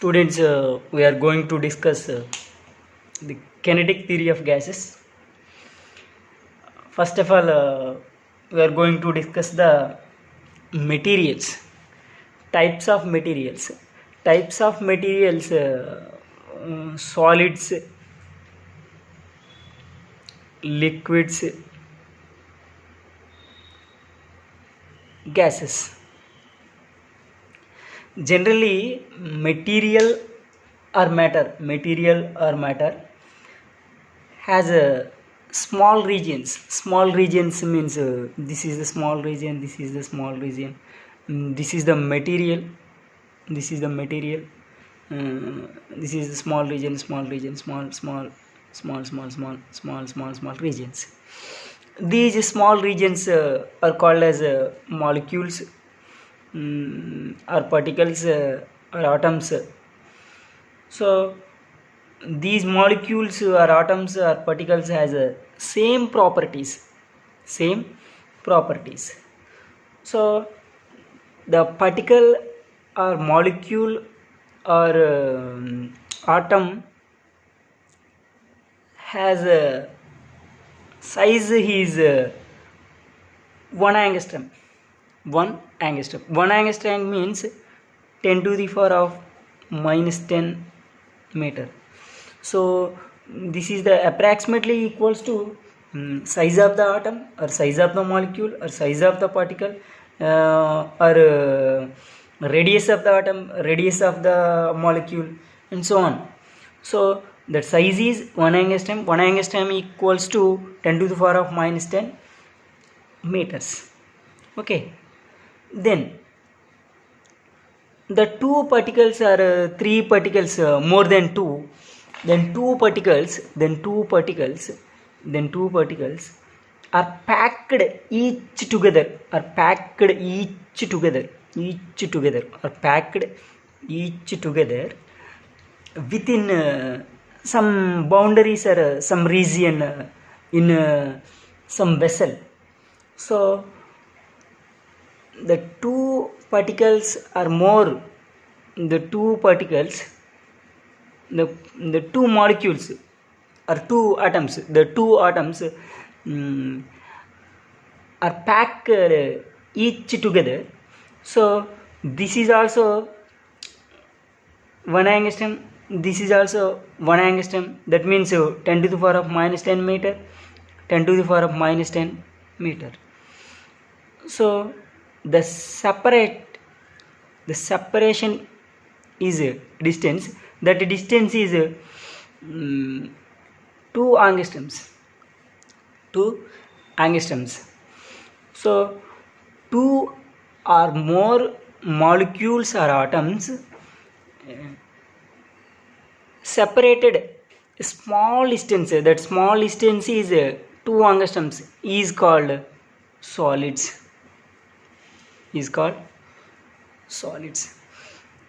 Students, we are going to discuss the kinetic theory of gases. First of all, we are going to discuss the materials, types of materials. Types of materials, solids, liquids, gases. Generally, material or matter has a small regions. Small regions means this is the small region, this is the small region, this is the material, this is the material, this is the small region, small regions. These small regions are called as molecules, or particles, or atoms. So these molecules or atoms or particles has same properties. So the particle or molecule or atom has a size is 1 angstrom. 1 angstrom means 10 to the power of minus 10 meter. So this is the approximately equals to size of the atom or size of the molecule or size of the particle, or radius of the atom, radius of the molecule, and so on. So that size is 1 angstrom. 1 angstrom equals to 10 to the power of minus 10 meters. Okay. Then the two particles or three particles, more than two, then two particles are packed each together within some boundaries or some region in some vessel. So the two particles are more, the two molecules or two atoms, are packed each together. So this is also 1 angstrom, this is also 1 angstrom. That means 10 to the power of minus 10 meter, 10 to the power of minus 10 meter. So the separation is a distance. That distance is 2 angstroms. So 2 or more molecules or atoms separated small distance. That small distance is 2 angstroms is called solids.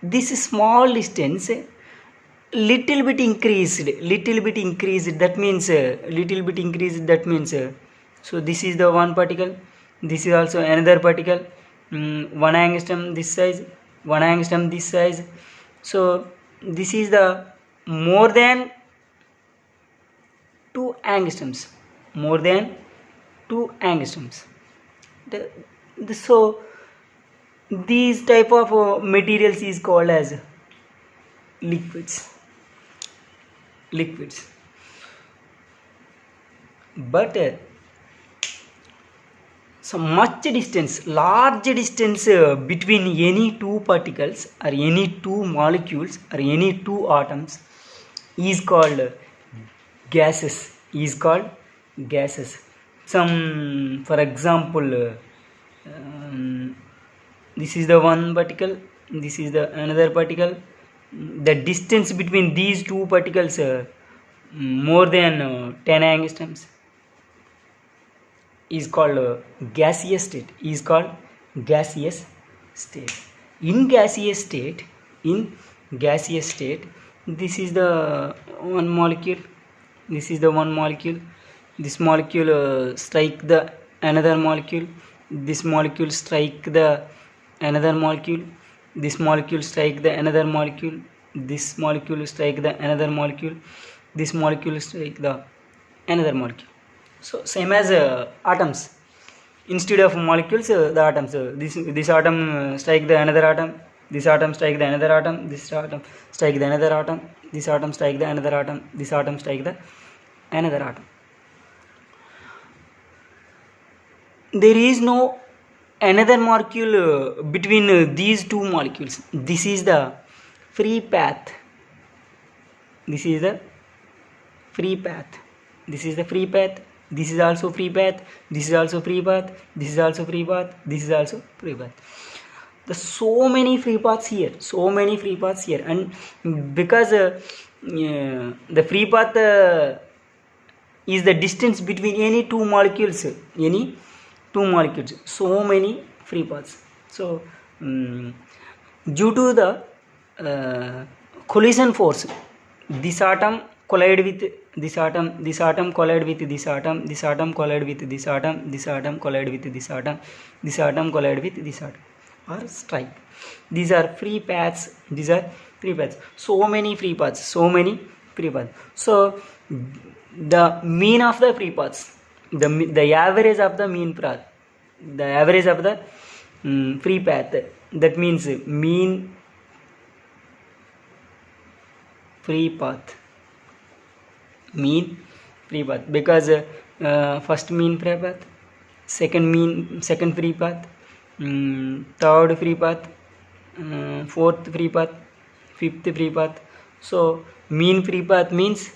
This small distance little bit increased, that means so this is the one particle, this is also another particle, 1 angstrom this size, 1 angstrom this size. So this is the more than 2 angstroms, so these type of materials is called as liquids. But so much distance, large distance between any two particles or any two molecules or any two atoms is called gases. Some, for example, this is the one particle, this is the another particle. The distance between these two particles more than 10 angstroms is called gaseous state. In gaseous state, this is the one molecule, this molecule strike the another molecule, this molecule strike the another molecule, this molecule strike the another molecule, this molecule strike the another molecule, this molecule strike the another molecule. So same as atoms. Instead of molecules, the atoms. This atom strike the another atom. This atom strike the another atom. This atom strike the another atom. This atom strike the another atom. This atom strike the another atom. There is no another molecule between these two molecules. This is the free path. This is the free path. This is the free path. This is also free path. This is also free path. This is also free path. This is also free path. There's so many free paths here. So many free paths here. And because the free path is the distance between any two molecules. So many free paths. So due to the collision force, this atom collide with this atom, this atom collide with this atom, this atom collide with this atom, this atom collide with this atom, this atom collide with this atom, or strike. These are free paths. These are free paths. So many free paths. So many free paths. So the mean of the free paths, the average of the mean path, the average of the free path, that means mean free path, mean free path, because first mean free path, second free path, third free path, fourth free path, fifth free path. So mean free path means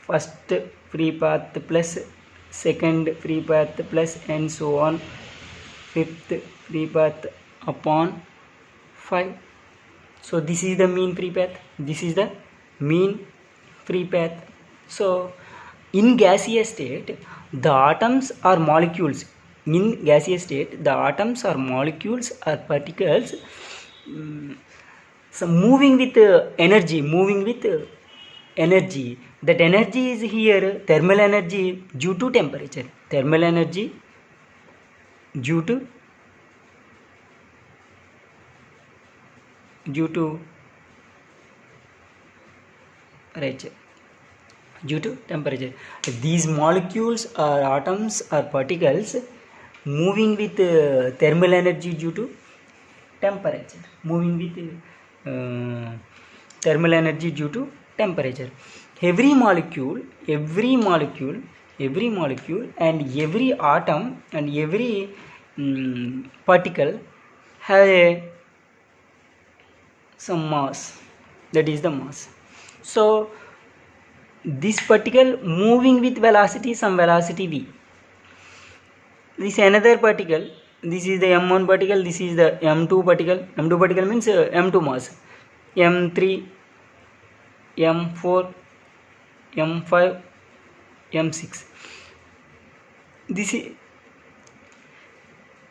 first free path plus second free path plus and so on, fifth free path upon 5. So this is the mean free path. This is the mean free path. So in gaseous state, the atoms or molecules, in gaseous state, the atoms or molecules or particles so moving with energy, that energy is here thermal energy due to temperature, thermal energy due to temperature. These molecules or atoms or particles moving with thermal energy due to temperature, moving with thermal energy due to temperature. Every molecule and every atom and every particle have some mass, that is the mass. So this particle moving with velocity, some velocity v. This another particle, this is the m1 particle, this is the m2 particle. M2 particle means m2 mass, m3, m4, m5, m6. This is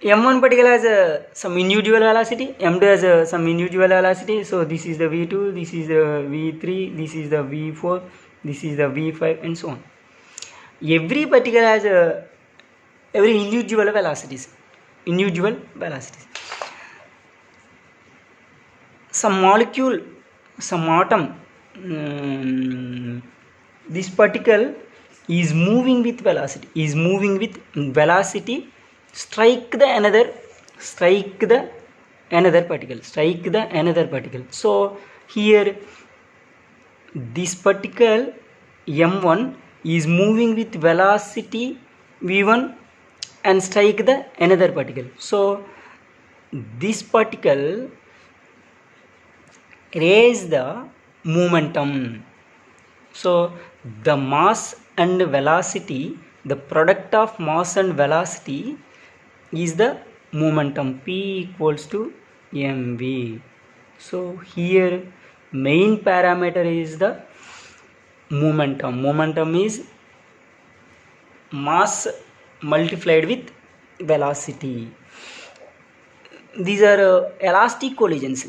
m1 particle has some individual velocity, m2 has some individual velocity. So this is the v2, this is the v3, this is the v4, this is the v5, and so on. Every particle has every individual velocities. Some molecule, some atom, this particle is moving with velocity, strike the another particle. So here this particle m1 is moving with velocity v1 and strike the another particle. So this particle raise the momentum. So the mass and velocity, the product of mass and velocity is the momentum. P equals to mv. So here main parameter is the momentum. Momentum is mass multiplied with velocity. These are elastic collisions.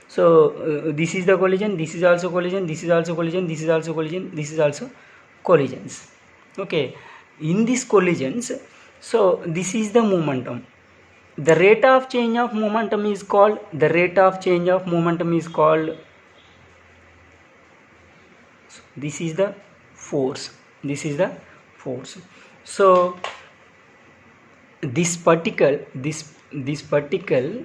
So this is the collision, this is also collision, this is also collision, this is also collision, this is also collisions. Okay, in these collisions, so this is the momentum. the rate of change of momentum is called, the rate of change of momentum is called, this is the force, this is the force. So this particle, this particle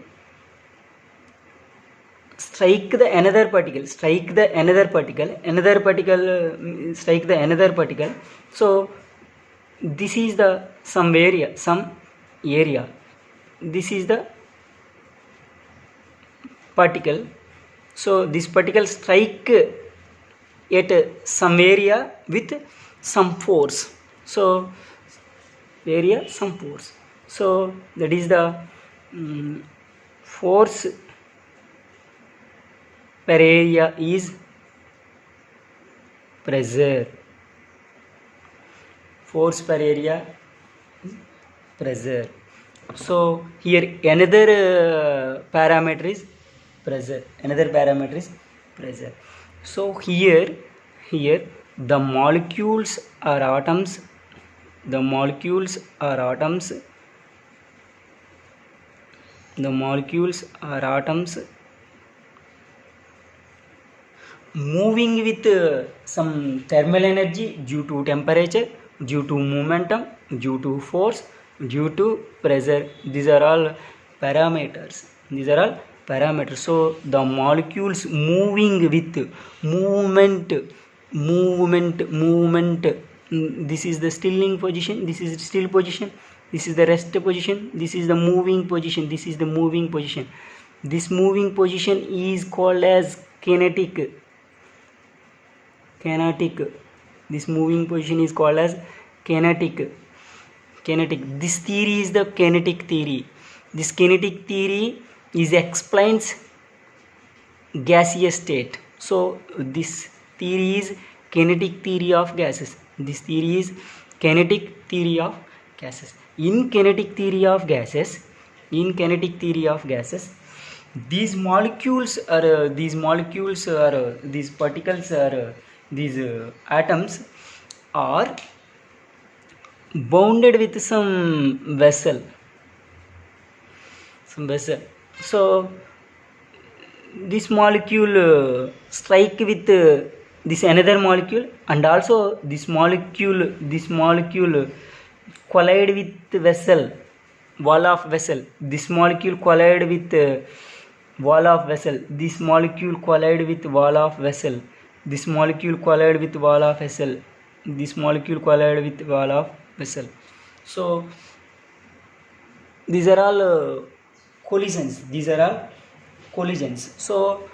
strike the another particle, strike the another particle, another particle strike the another particle. So this is the some area, this is the particle. So this particle strike at some area with some force, so area some force. So that is the force per area is pressure, force per area is pressure. So here another parameter is pressure, another parameter is pressure. So here the molecules or atoms, the molecules or atoms, the molecules or atoms moving with some thermal energy due to temperature, due to momentum, due to force, due to pressure. These are all parameters, these are all parameters. So the molecules moving with movement, this is the stilling position, this is still position, this is the rest position, this is the moving position, this is the moving position. This moving position is called as kinetic. This moving position is called as kinetic. This theory is the kinetic theory. This kinetic theory is explains gaseous state. So this theory is kinetic theory of gases. This theory is kinetic theory of gases. In kinetic theory of gases, these molecules are these particles are these atoms are bounded with some vessel. So this molecule strike with this another molecule, and also this molecule collide with vessel, wall of vessel. This molecule collide with wall of vessel. This molecule collide with wall of vessel. This molecule collide with wall of vessel. This molecule collide with wall of vessel. So these are all collisions. These are all collisions. So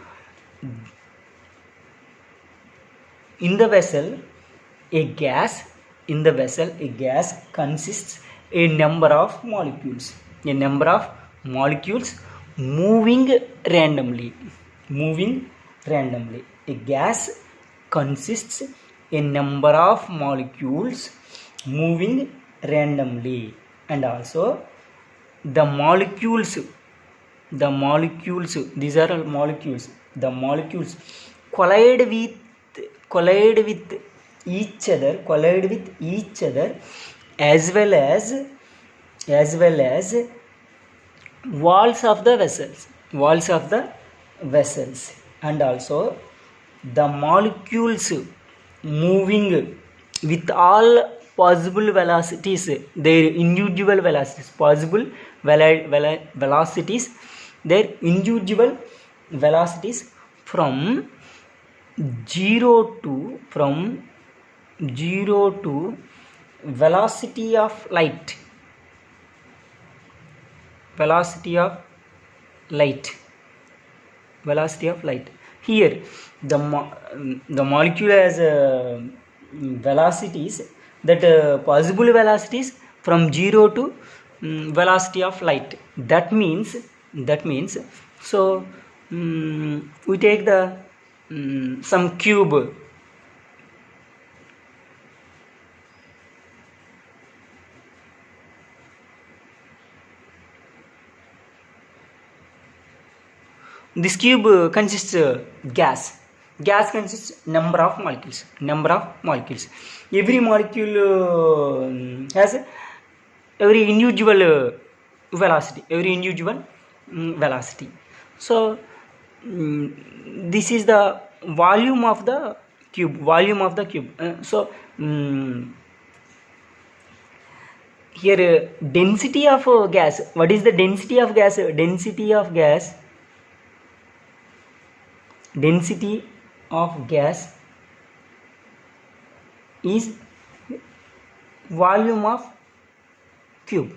in the vessel, a gas consists a number of molecules. A number of molecules moving randomly. A gas consists a number of molecules moving randomly, and also the molecules, these are all molecules. The molecules collide with each other, as well as walls of the vessels, and also the molecules moving with all possible velocities, their individual velocities, velocities, their individual velocities from 0 to velocity of light. Here the molecule has velocities, that possible velocities from 0 to velocity of light. That means so we take the some cube. This cube consists gas. Gas consists number of molecules. Every molecule has every individual velocity, every individual velocity. So this is the volume of the cube, here density of gas. What is the density of gas? Density of gas is volume of cube.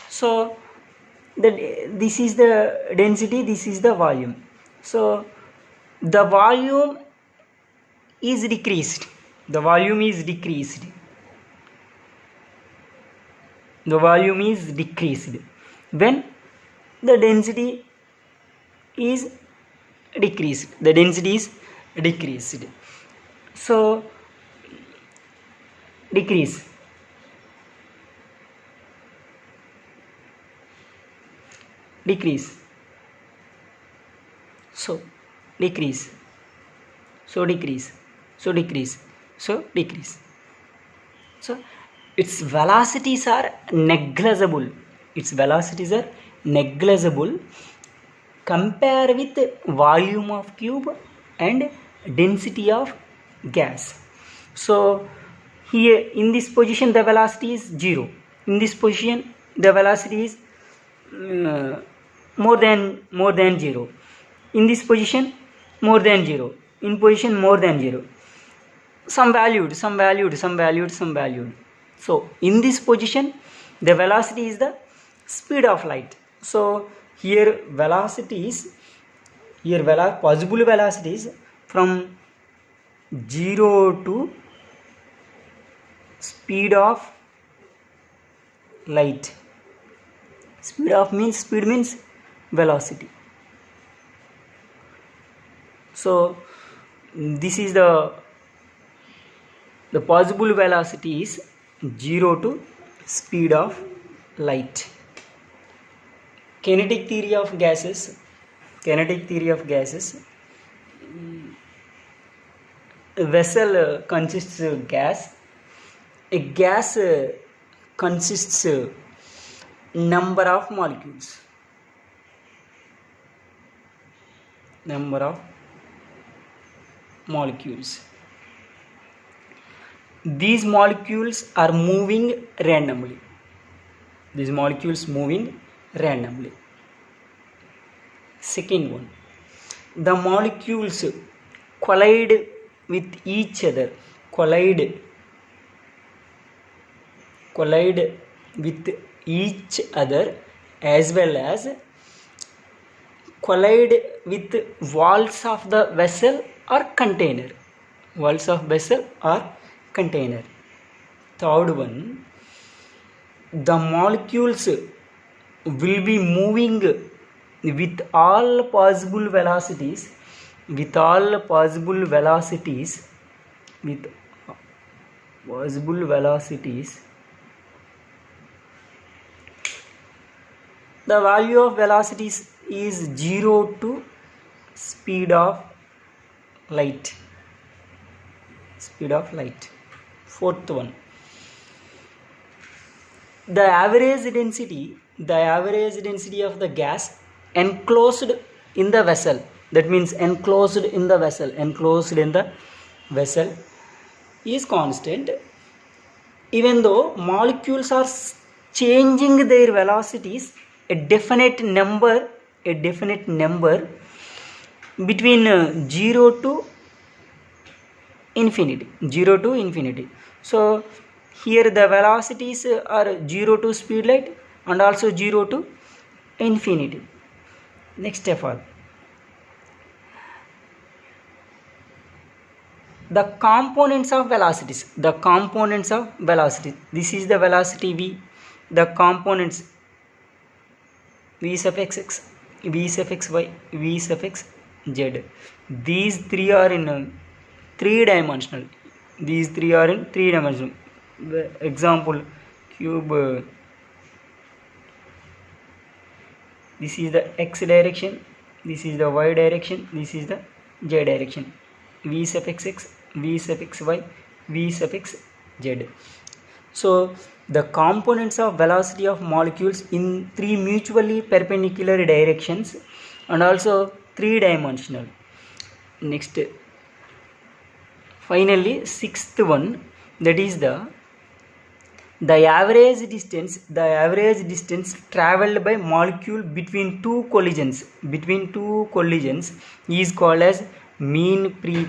So this is the density, this is the volume. So the volume is decreased. The volume is decreased when the density is decreased. So decrease. So decrease. So its velocities are negligible. Compare with volume of cube and density of gas. So here in this position the velocity is 0. In this position the velocity is more than 0. In this position more than 0. In position more than 0. Some valued. So in this position the velocity is the speed of light. So here possible velocities from 0 to speed of light. Speed means velocity. So this is the possible velocity is 0 to speed of light. Kinetic theory of gases. A vessel consists of gas. A gas consists of number of molecules. These molecules are moving randomly. Second one, the molecules collide with each other. As well as collide with walls of the vessel or container. Third one, the molecules will be moving with all possible velocities. The value of velocities is 0 to speed of light. Fourth one, the average density of the gas enclosed in the vessel, that means enclosed in the vessel is constant, even though molecules are changing their velocities a definite number between 0 to infinity. So here the velocities are 0 to speed light and also 0 to infinity. Next of all, the components of velocities. This is the velocity v. The components v suffix x, v suffix y, v suffix z. These three are in three-dimensional. Example, cube. This is the x direction, this is the y direction, this is the z direction. V suffix x, v suffix y, v suffix z. So the components of velocity of molecules in three mutually perpendicular directions and also three-dimensional. Next, finally, sixth one, that is the average distance traveled by molecule between two collisions is called as mean free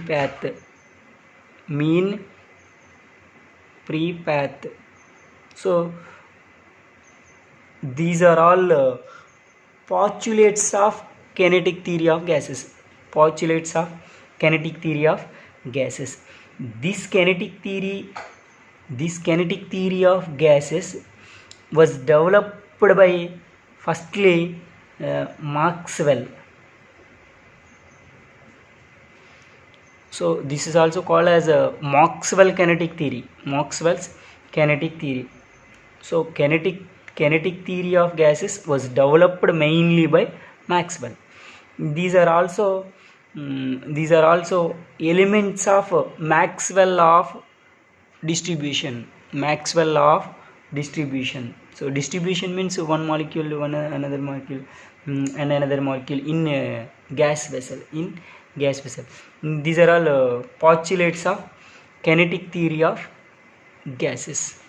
path. So these are all postulates of kinetic theory of gases. This kinetic theory of gases was developed by firstly Maxwell. So this is also called as Maxwell's kinetic theory. So kinetic theory of gases was developed mainly by Maxwell. These are also elements of Maxwell law of distribution. So distribution means one molecule, another molecule, and another molecule in gas vessel. These are all postulates of kinetic theory of gases.